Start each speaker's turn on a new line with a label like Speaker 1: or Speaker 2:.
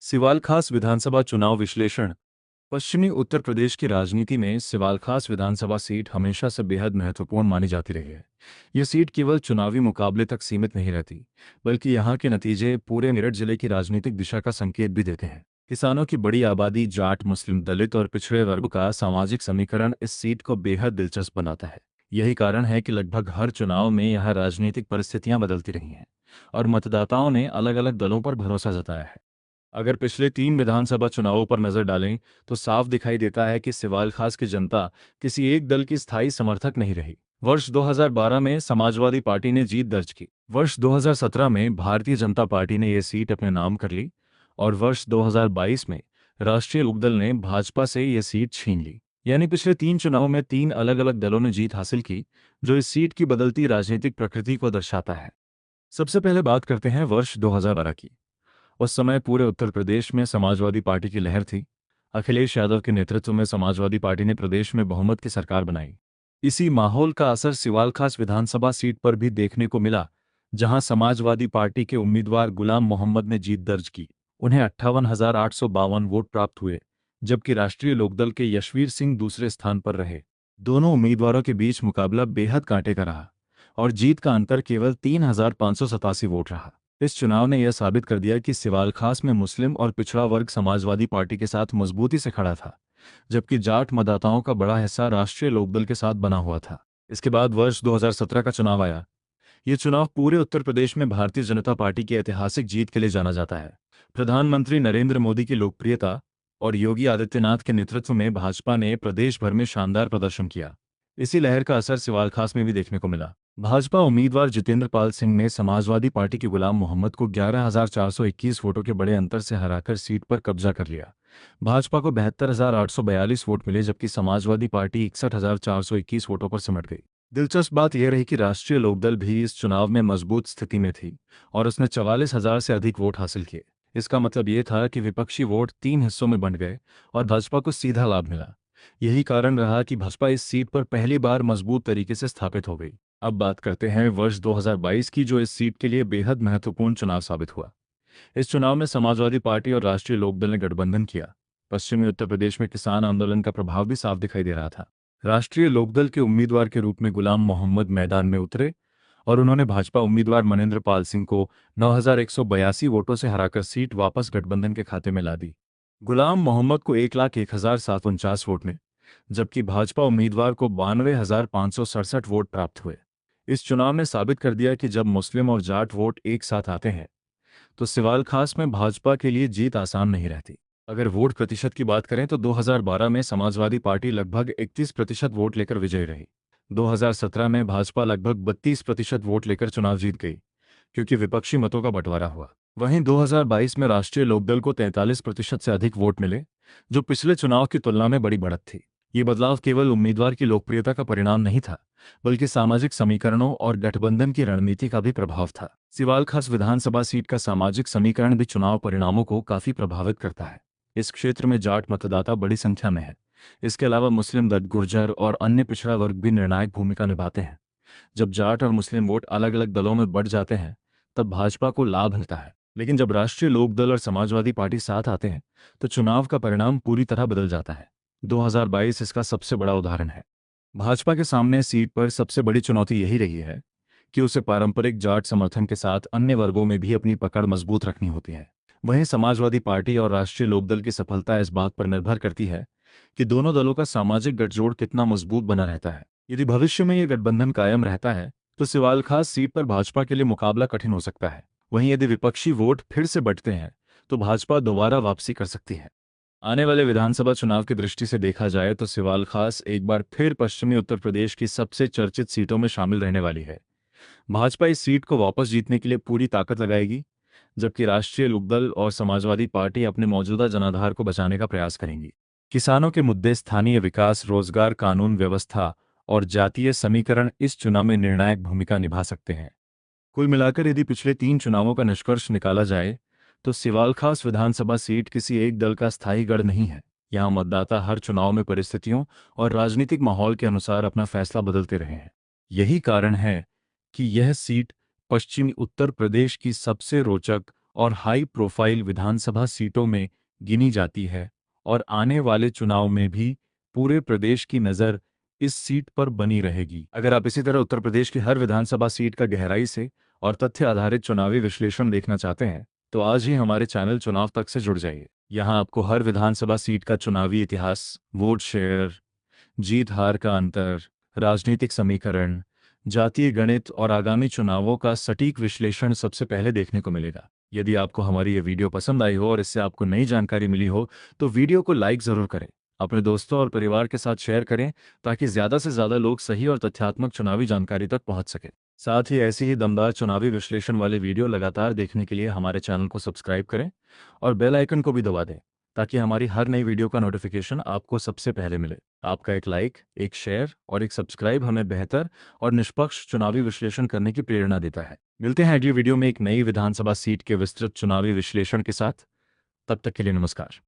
Speaker 1: सिवाल खास विधानसभा चुनाव विश्लेषण। पश्चिमी उत्तर प्रदेश की राजनीति में सिवाल खास विधानसभा सीट हमेशा से बेहद महत्वपूर्ण मानी जाती रही है। यह सीट केवल चुनावी मुकाबले तक सीमित नहीं रहती, बल्कि यहाँ के नतीजे पूरे मेरठ जिले की राजनीतिक दिशा का संकेत भी देते हैं। किसानों की बड़ी आबादी, जाट, मुस्लिम, दलित और पिछड़े वर्ग का सामाजिक समीकरण इस सीट को बेहद दिलचस्प बनाता है। यही कारण है कि लगभग हर चुनाव में यह राजनीतिक परिस्थितियां बदलती रही हैं और मतदाताओं ने अलग अलग दलों पर भरोसा जताया है। अगर पिछले 3 विधानसभा चुनावों पर नजर डालें तो साफ दिखाई देता है कि सिवाल खास की जनता किसी एक दल की स्थायी समर्थक नहीं रही। वर्ष 2012 में समाजवादी पार्टी ने जीत दर्ज की। वर्ष 2017 में भारतीय जनता पार्टी ने यह सीट अपने नाम कर ली और वर्ष 2022 में राष्ट्रीय लोकदल ने भाजपा से यह सीट छीन ली। यानी पिछले 3 चुनावों में 3 अलग अलग दलों ने जीत हासिल की, जो इस सीट की बदलती राजनीतिक प्रकृति को दर्शाता है। सबसे पहले बात करते हैं वर्ष 2012 की। उस समय पूरे उत्तर प्रदेश में समाजवादी पार्टी की लहर थी। अखिलेश यादव के नेतृत्व में समाजवादी पार्टी ने प्रदेश में बहुमत की सरकार बनाई। इसी माहौल का असर सिवाल खास विधानसभा सीट पर भी देखने को मिला, जहां समाजवादी पार्टी के उम्मीदवार गुलाम मोहम्मद ने जीत दर्ज की। उन्हें 58,852 वोट प्राप्त हुए, जबकि राष्ट्रीय लोकदल के यशवीर सिंह दूसरे स्थान पर रहे। दोनों उम्मीदवारों के बीच मुकाबला बेहद कांटे का रहा और जीत का अंतर केवल 3,587 वोट रहा। इस चुनाव ने यह साबित कर दिया कि सिवाल खास में मुस्लिम और पिछड़ा वर्ग समाजवादी पार्टी के साथ मजबूती से खड़ा था, जबकि जाट मतदाताओं का बड़ा हिस्सा राष्ट्रीय लोकदल के साथ बना हुआ था। इसके बाद वर्ष 2017 का चुनाव आया। ये चुनाव पूरे उत्तर प्रदेश में भारतीय जनता पार्टी की ऐतिहासिक जीत के लिए जाना जाता है। प्रधानमंत्री नरेंद्र मोदी की लोकप्रियता और योगी आदित्यनाथ के नेतृत्व में भाजपा ने प्रदेश भर में शानदार प्रदर्शन किया। इसी लहर का असर सिवाल खास में भी देखने को मिला। भाजपा उम्मीदवार जितेंद्र पाल सिंह ने समाजवादी पार्टी के गुलाम मोहम्मद को 11,421 वोटों के बड़े अंतर से हराकर सीट पर कब्जा कर लिया। भाजपा को 72,842 वोट मिले, जबकि समाजवादी पार्टी 61,421 वोटों पर सिमट गई। दिलचस्प बात यह रही कि राष्ट्रीय लोकदल भी इस चुनाव में मजबूत स्थिति में थी और उसने 44,000 से अधिक वोट हासिल किए। इसका मतलब ये था कि विपक्षी वोट 3 हिस्सों में बंट गए और भाजपा को सीधा लाभ मिला। यही कारण रहा कि भाजपा इस सीट पर पहली बार मजबूत तरीके से स्थापित हो गई। अब बात करते हैं वर्ष 2022 की, जो इस सीट के लिए बेहद महत्वपूर्ण चुनाव साबित हुआ। इस चुनाव में समाजवादी पार्टी और राष्ट्रीय लोकदल ने गठबंधन किया। पश्चिमी उत्तर प्रदेश में किसान आंदोलन का प्रभाव भी साफ दिखाई दे रहा था। राष्ट्रीय लोकदल के उम्मीदवार के रूप में गुलाम मोहम्मद मैदान में उतरे और उन्होंने भाजपा उम्मीदवार मनेंद्र पाल सिंह को 9,182 वोटों से हराकर सीट वापस गठबंधन के खाते में ला दी। गुलाम मोहम्मद को 1,01,749 वोट मिले, जबकि भाजपा उम्मीदवार को 92,567 वोट प्राप्त हुए। इस चुनाव ने साबित कर दिया कि जब मुस्लिम और जाट वोट एक साथ आते हैं तो सिवाल खास में भाजपा के लिए जीत आसान नहीं रहती। अगर वोट प्रतिशत की बात करें तो 2012 में समाजवादी पार्टी लगभग 31% वोट लेकर विजयी रही। 2017 में भाजपा लगभग 32% वोट लेकर चुनाव जीत गई, क्योंकि विपक्षी मतों का बंटवारा हुआ। वहीं 2022 में राष्ट्रीय लोकदल को 43% से अधिक वोट मिले, जो पिछले चुनाव की तुलना में बड़ी बढ़त थी। ये बदलाव केवल उम्मीदवार की लोकप्रियता का परिणाम नहीं था, बल्कि सामाजिक समीकरणों और गठबंधन की रणनीति का भी प्रभाव था। सिवाल खास विधानसभा सीट का सामाजिक समीकरण भी चुनाव परिणामों को काफी प्रभावित करता है। इस क्षेत्र में जाट मतदाता बड़ी संख्या में है। इसके अलावा मुस्लिम, दलित, गुर्जर और अन्य पिछड़ा वर्ग भी निर्णायक भूमिका निभाते हैं। जब जाट और मुस्लिम वोट अलग अलग दलों में बढ़ जाते हैं तब भाजपा को लाभ मिलता है, लेकिन जब राष्ट्रीय लोकदल और समाजवादी पार्टी साथ आते हैं तो चुनाव का परिणाम पूरी तरह बदल जाता है। 2022 इसका सबसे बड़ा उदाहरण है। भाजपा के सामने सीट पर सबसे बड़ी चुनौती यही रही है कि उसे पारंपरिक जाट समर्थन के साथ अन्य वर्गों में भी अपनी पकड़ मजबूत रखनी होती है। वहीं समाजवादी पार्टी और राष्ट्रीय लोकदल की सफलता इस बात पर निर्भर करती है कि दोनों दलों का सामाजिक गठजोड़ कितना मजबूत बना रहता है। यदि भविष्य में ये गठबंधन कायम रहता है तो सिवाल खास सीट पर भाजपा के लिए मुकाबला कठिन हो सकता है। वहीं यदि विपक्षी वोट फिर से बढ़ते हैं तो भाजपा दोबारा वापसी कर सकती है। आने वाले विधानसभा चुनाव की दृष्टि से देखा जाए तो सिवाल खास एक बार फिर पश्चिमी उत्तर प्रदेश की सबसे चर्चित सीटों में शामिल रहने वाली है। भाजपा इस सीट को वापस जीतने के लिए पूरी ताकत लगाएगी, जबकि राष्ट्रीय लोकदल और समाजवादी पार्टी अपने मौजूदा जनाधार को बचाने का प्रयास करेंगी। किसानों के मुद्दे, स्थानीय विकास, रोजगार, कानून व्यवस्था और जातीय समीकरण इस चुनाव में निर्णायक भूमिका निभा सकते हैं। कुल मिलाकर यदि पिछले 3 चुनावों का निष्कर्ष निकाला जाए तो सिवाल खास विधानसभा सीट किसी एक दल का स्थायी गढ़ नहीं है। यहाँ मतदाता हर चुनाव में परिस्थितियों और राजनीतिक माहौल के अनुसार अपना फैसला बदलते रहे हैं। यही कारण है कि यह सीट पश्चिमी उत्तर प्रदेश की सबसे रोचक और हाई प्रोफाइल विधानसभा सीटों में गिनी जाती है और आने वाले चुनाव में भी पूरे प्रदेश की नज़र इस सीट पर बनी रहेगी। अगर आप इसी तरह उत्तर प्रदेश की हर विधानसभा सीट का गहराई से और तथ्य आधारित चुनावी विश्लेषण देखना चाहते हैं तो आज ही हमारे चैनल चुनाव तक से जुड़ जाइए। यहाँ आपको हर विधानसभा सीट का चुनावी इतिहास, वोट शेयर, जीत हार का अंतर, राजनीतिक समीकरण, जातीय गणित और आगामी चुनावों का सटीक विश्लेषण सबसे पहले देखने को मिलेगा। यदि आपको हमारी ये वीडियो पसंद आई हो और इससे आपको नई जानकारी मिली हो तो वीडियो को लाइक ज़रूर करें, अपने दोस्तों और परिवार के साथ शेयर करें ताकि ज़्यादा से ज़्यादा लोग सही और तथ्यात्मक चुनावी जानकारी तक पहुंच सकें। साथ ही ऐसी ही दमदार चुनावी विश्लेषण वाले वीडियो लगातार देखने के लिए हमारे चैनल को सब्सक्राइब करें और बेल आइकन को भी दबा दें ताकि हमारी हर नई वीडियो का नोटिफिकेशन आपको सबसे पहले मिले। आपका एक लाइक, एक शेयर और एक सब्सक्राइब हमें बेहतर और निष्पक्ष चुनावी विश्लेषण करने की प्रेरणा देता है। मिलते हैं अगली वीडियो में एक नई विधानसभा सीट के विस्तृत चुनावी विश्लेषण के साथ। तब तक के लिए नमस्कार।